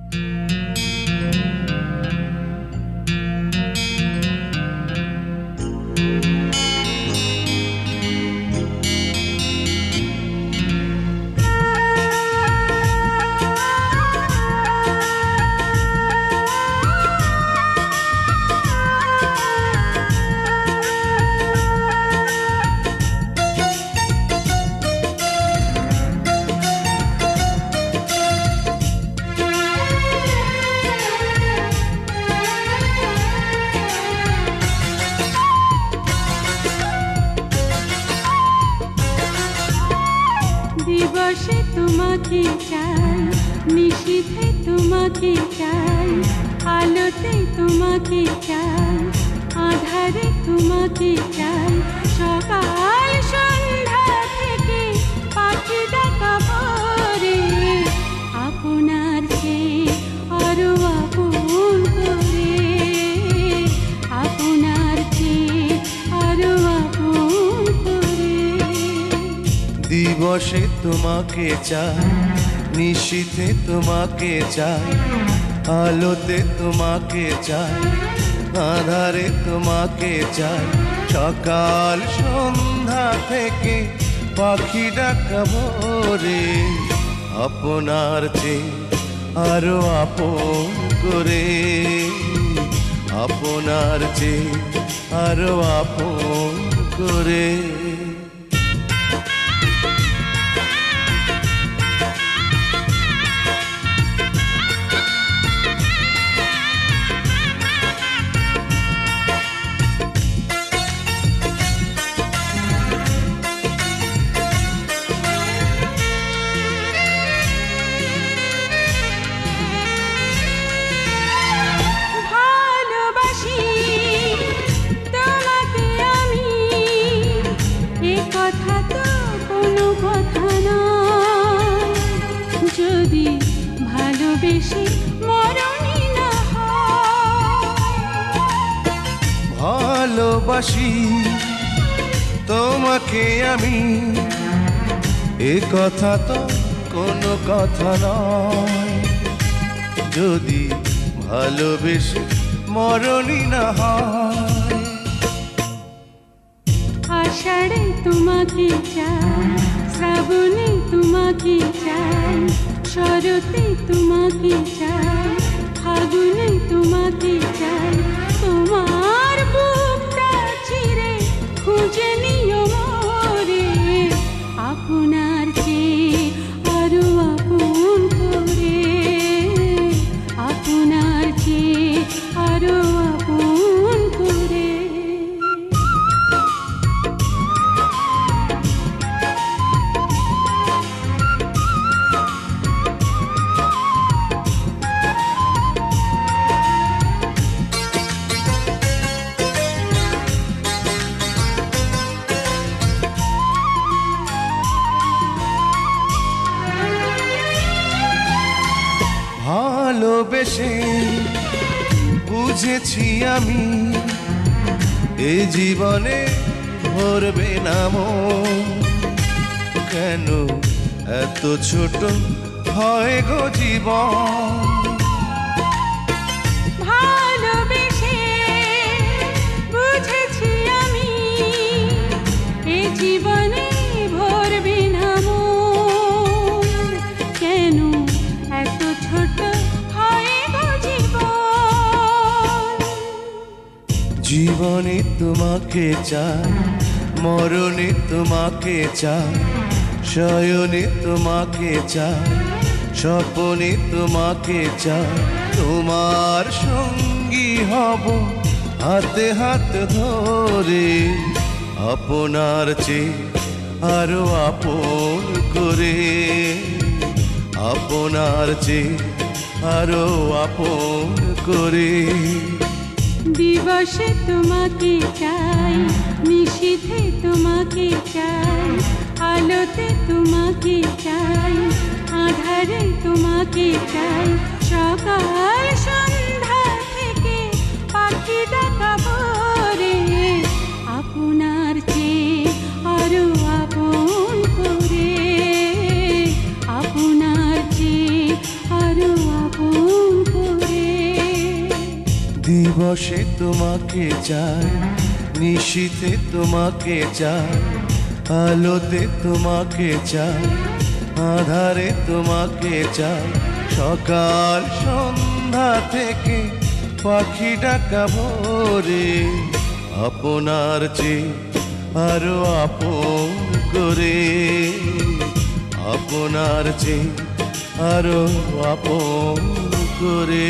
দিবসে তোমাকে চাই, নিশীথে তোমাকে চাই, আলোতে তোমাকে চাই, আধারে তোমাকে চাই, সকাল সন্ধ্যা থেকে পাখি ডাকা ভোরে, আপনার চেয়ে আরো আপন করে, আপনার চেয়ে আরো আপন করে। দিবসে তোমাকে চাই, নিশীথে তোমাকে চাই, আলোতে তোমাকে চাই, আধারে তোমাকে চাই, সকাল সন্ধ্যা থেকে পাখি ডাকা ভোরে, আপনার চেয়ে আরো আপন করে, আপনার চেয়ে আরো আপন করে। যদি ভালোবেসে মরণই না হয়, ভালোবাসি তোমাকে আমি, এ কথা তো কোনো কথা নয়। যদি ভালোবেসে মরণই না হয়, আষাঢ়ে তোমাকে চাই, শ্রাবণে তোমাকে চাই, শরতে তোমাকে চাই, ফাগুনে তোমাকে চাই, তোমার বুকটা চিরে খুঁজে নিও মোরে, আপনার চেয়ে আরো আপন করে, আপনার চেয়ে আরো আপন করে। ভালোবেসে বুঝেছি আমি, এ জীবনে ভরবে না মন, কেন এত ছোট হয় গো জীবন। ভালোবেসে বুঝেছি আমি, এ জীবনে ভরবে না মন, কেন এত ছোট হয় গো জীবন। জীবনে তোমাকে চাই, মরণে তোমাকে চাই, শয়নে তোমাকে চাই, স্বপনে তোমাকে চাই, তোমার সঙ্গী হব হাতে হাত ধরে, আপনার চেয়ে আরো আপন করে, আপনার চেয়ে আরো আপন করে। দিবসে তোমাকে চাই, নিশীথে তোমাকে চাই, আলোতে তোমাকে চাই, আধারে তোমাকে চাই, সকাল সন্ধ্যা থেকে পাখি ডাকা ভোরে, আপনার চেয়ে আরো আপন করে, আপনার চেয়ে আরো আপন। দিবসে তোমাকে চাই, নিশীথে তোমাকে চাই, আলোতে তোমাকে চাই, আধারে তোমাকে চাই। সকাল সন্ধ্যা থেকে পাখি ডাকা ভোরে, আপনার চেয়ে আরো আপন করে, আপনার চেয়ে আরো আপন করে।